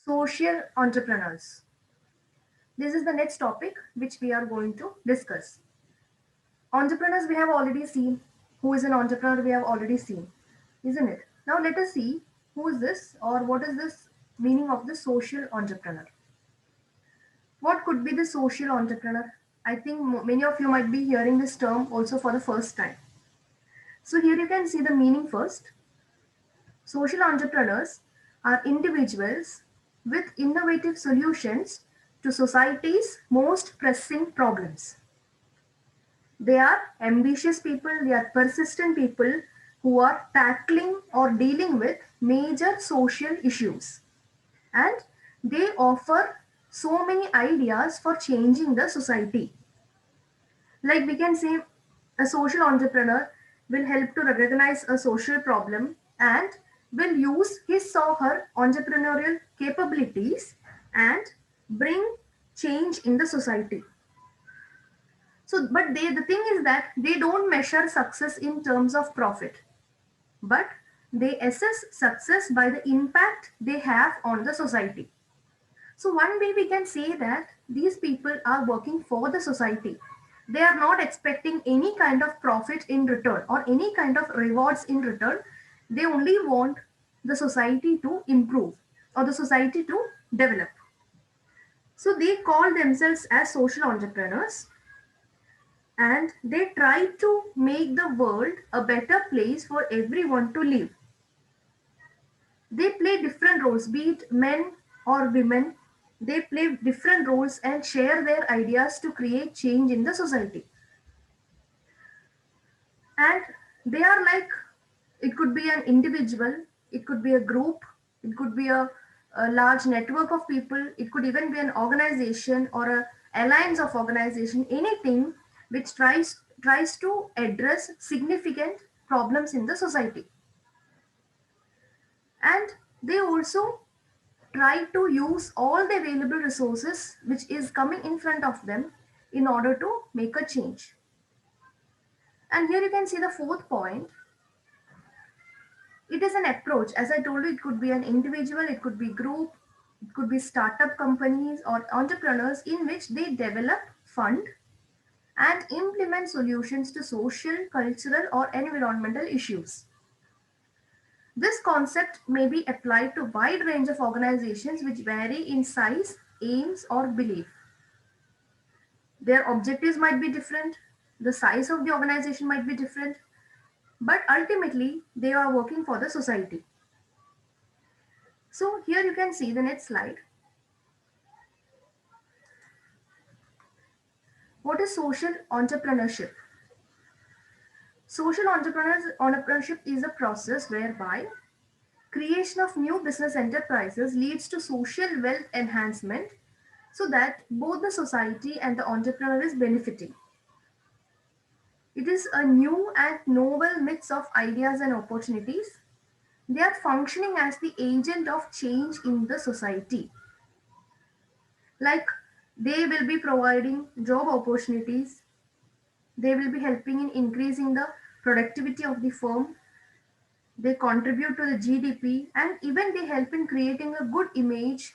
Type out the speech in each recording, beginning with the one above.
Social entrepreneurs. This is the next topic which we are going to discuss. Entrepreneurs we have already seen. Who is an entrepreneur we have already seen, isn't it? Now let us see who is this or what is this meaning of the social entrepreneur. What could be the social entrepreneur? I think many of you might be hearing this term also for the first time. So here you can see the meaning first. Social entrepreneurs are individuals with innovative solutions to society's most pressing problems. They are ambitious people, they are persistent people who are tackling or dealing with major social issues. And they offer so many ideas for changing the society. Like we can say, a social entrepreneur will help to recognize a social problem and will use his or her entrepreneurial capabilities and bring change in the society. So, but the thing is that they don't measure success in terms of profit, but they assess success by the impact they have on the society. So one way we can say that these people are working for the society. They are not expecting any kind of profit in return or any kind of rewards in return. They only want the society to improve or the society to develop. So they call themselves as social entrepreneurs and they try to make the world a better place for everyone to live. They play different roles, be it men or women. They play different roles and share their ideas to create change in the society. And they are like, it could be an individual, it could be a group, it could be a large network of people, it could even be an organization or a alliance of organization, anything which tries to address significant problems in the society. And they also try to use all the available resources which is coming in front of them in order to make a change. And here you can see the fourth point. It is an approach. As I told you, it could be an individual, it could be group, it could be startup companies or entrepreneurs in which they develop, fund, and implement solutions to social, cultural, or environmental issues. This concept may be applied to a wide range of organizations which vary in size, aims, or belief. Their objectives might be different, the size of the organization might be different, but ultimately they are working for the society. So here you can see the next slide. What is social entrepreneurship? Social entrepreneurship is a process whereby creation of new business enterprises leads to social wealth enhancement so that both the society and the entrepreneur is benefiting. It is a new and novel mix of ideas and opportunities. They are functioning as the agent of change in the society. Like they will be providing job opportunities, they will be helping in increasing the productivity of the firm, they contribute to the GDP, and even they help in creating a good image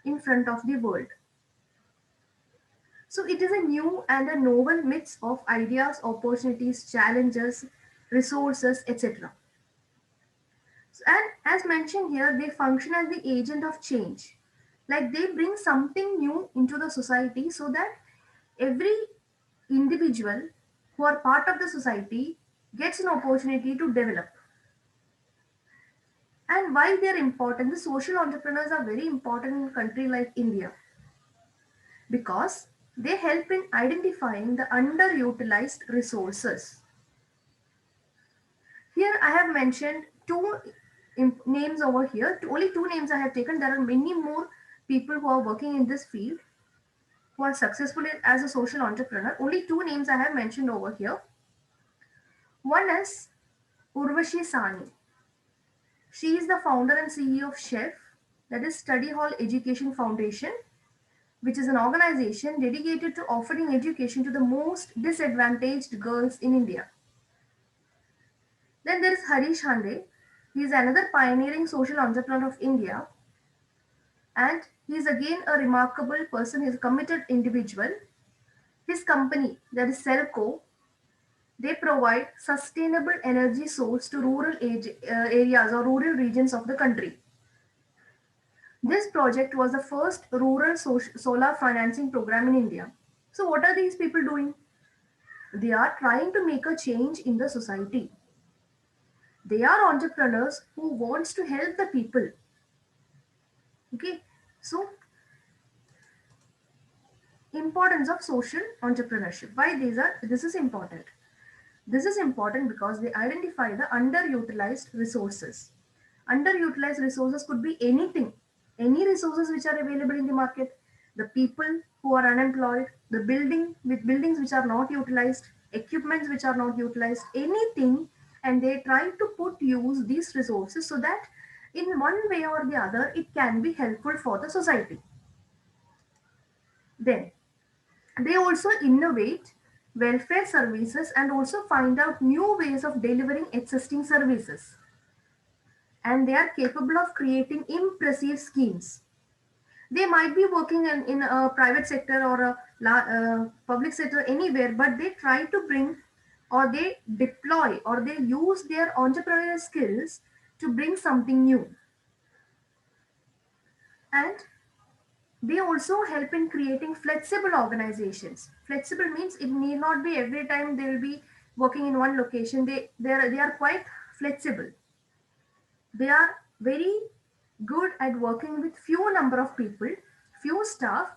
in front of the world. So it is a new and a novel mix of ideas, opportunities, challenges, resources, etc. And as mentioned here, they function as the agent of change. Like they bring something new into the society so that every individual who are part of the society gets an opportunity to develop. And why they are important, the social entrepreneurs are very important in a country like India because they help in identifying the underutilized resources. Here I have mentioned two names over here. Only two names I have taken. There are many more people who are working in this field who are successful as a social entrepreneur. Only two names I have mentioned over here. One is Urvashi Sani. She is the founder and CEO of Chef, that is Study Hall Education Foundation, which is an organization dedicated to offering education to the most disadvantaged girls in India. Then there is Harish Hande. He is another pioneering social entrepreneur of India, And he is again a remarkable person. He's a committed individual. His company, that is Celco, they provide sustainable energy source to rural areas or rural regions of the country. This project was the first rural solar financing program in India. So what are these people doing? They are trying to make a change in the society. They are entrepreneurs who wants to help the people. Okay, so importance of social entrepreneurship. Why this is important? This is important because they identify the underutilized resources. Underutilized resources could be anything, any resources which are available in the market, the people who are unemployed, the buildings which are not utilized, equipments which are not utilized, anything, and they try to put use these resources so that in one way or the other it can be helpful for the society. Then they also innovate welfare services and also find out new ways of delivering existing services. And they are capable of creating impressive schemes. They might be working in a private sector or a public sector anywhere, but they try to bring or they deploy or they use their entrepreneurial skills to bring something new. And they also help in creating flexible organizations. Flexible means it need not be every time they will be working in one location. They are quite flexible. They are very good at working with few number of people, few staff,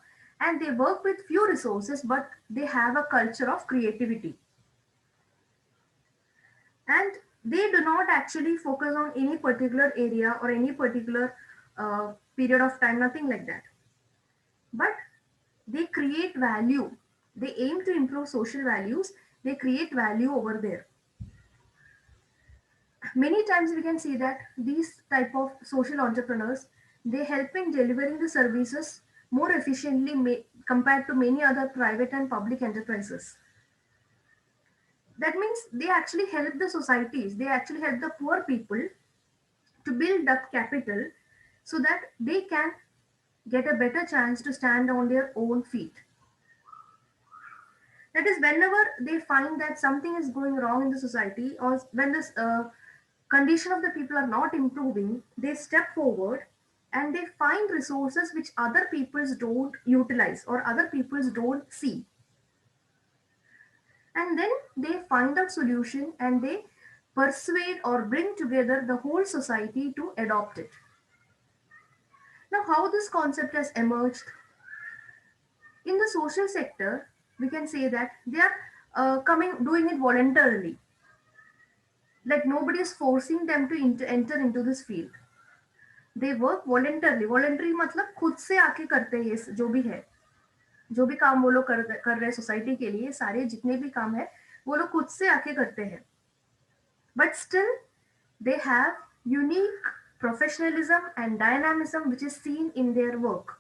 and they work with few resources, but they have a culture of creativity. And they do not actually focus on any particular area or any particular period of time, nothing like that. But they create value. They aim to improve social values. They create value over there. Many times we can see that these type of social entrepreneurs, they help in delivering the services more efficiently compared to many other private and public enterprises. That means they actually help the societies, they actually help the poor people to build up capital so that they can get a better chance to stand on their own feet. That is, whenever they find that something is going wrong in the society, or when this condition of the people are not improving, they step forward and they find resources which other peoples don't utilize or other peoples don't see. And then they find out solution and they persuade or bring together the whole society to adopt it. Now, how this concept has emerged in the social sector, we can say that they are doing it voluntarily. Like nobody is forcing them to enter into this field. They work voluntarily. Voluntary मतलब खुद से आके करते हैं ये जो भी है, जो भी काम वो लोग कर रहे हैं सोसाइटी के लिए, सारे जितने भी काम है वो लोग खुद से आके करते हैं. But still they have unique professionalism and dynamism which is seen in their work.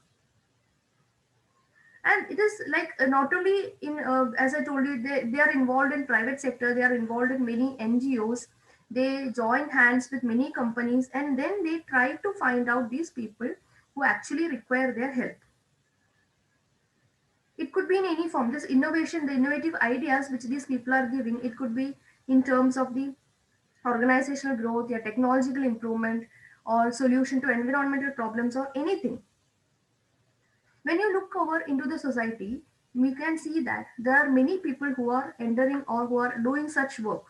And it is like not only in as I told you, they are involved in private sector, they are involved in many NGOs, they join hands with many companies, and then they try to find out these people who actually require their help. It could be in any form. This innovation, the innovative ideas which these people are giving, it could be in terms of the organizational growth, yeah, technological improvement, or solution to environmental problems, or anything. When you look over into the society, we can see that there are many people who are entering or who are doing such work.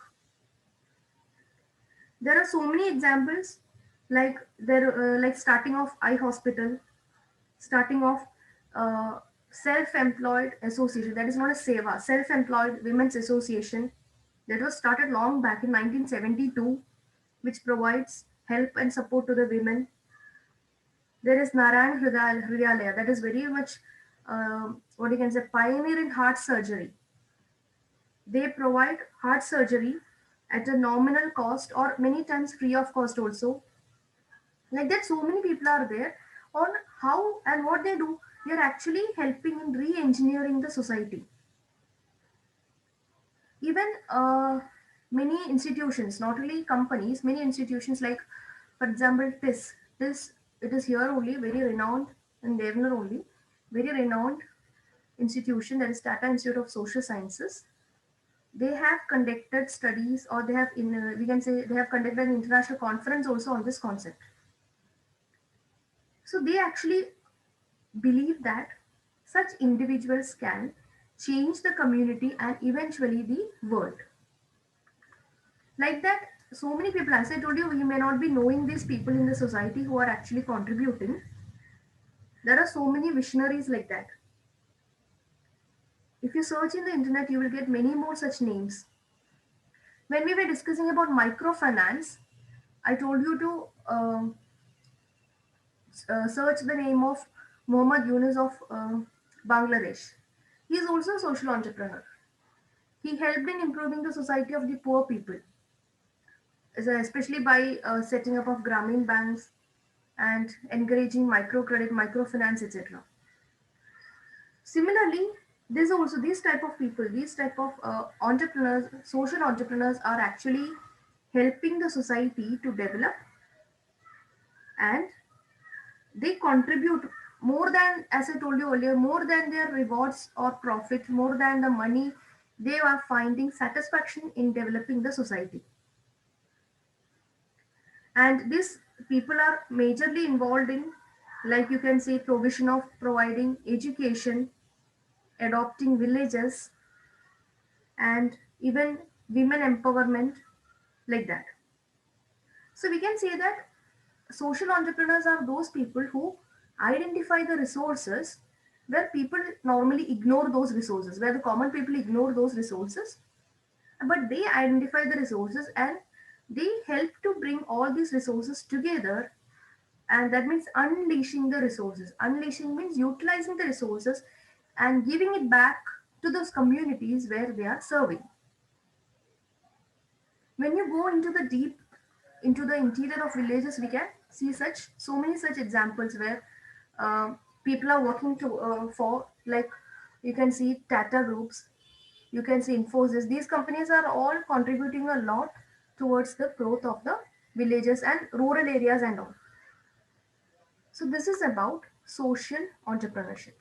There are so many examples, like like starting off eye hospital, starting off uh, self-employed association, that is not a seva, self-employed women's association, that was started long back in 1972, which provides help and support to the women. There is Narayan Hridayalaya, that is very much what you can say, pioneer in heart surgery. They provide heart surgery at a nominal cost or many times free of cost also. Like that, so many people are there on how and what they do. They are actually helping in re-engineering the society. Even many institutions, not only companies, many institutions like, for example, TIS. TIS, it is here only, very renowned in Devner only, very renowned institution, that is Tata Institute of Social Sciences. They have conducted studies, or they have we can say they have conducted an international conference also on this concept. So they actually believe that such individuals can change the community and eventually the world. Like that, so many people, as I told you, we may not be knowing these people in the society who are actually contributing. There are so many visionaries like that. If you search in the internet, you will get many more such names. When we were discussing about microfinance, I told you to search the name of Muhammad Yunus of Bangladesh. He is also a social entrepreneur. He helped in improving the society of the poor people, especially by setting up of Grameen banks and encouraging microcredit, microfinance, etc. Similarly, there's also these type of people, these type of entrepreneurs, social entrepreneurs are actually helping the society to develop, and they contribute more than, as I told you earlier, more than their rewards or profit, more than the money. They are finding satisfaction in developing the society, and these people are majorly involved in, like you can say, provision of providing education, adopting villages, and even women empowerment, like that. So we can say that social entrepreneurs are those people who identify the resources where people normally ignore those resources, where the common people ignore those resources, but they identify the resources and they help to bring all these resources together. And that means unleashing the resources. Unleashing means utilizing the resources and giving it back to those communities where they are serving. When you go into the deep, into the interior of villages, we can see such so many such examples where uh, people are working to for, like, you can see Tata groups, you can see Infosys. These companies are all contributing a lot towards the growth of the villages and rural areas and all. So this is about social entrepreneurship.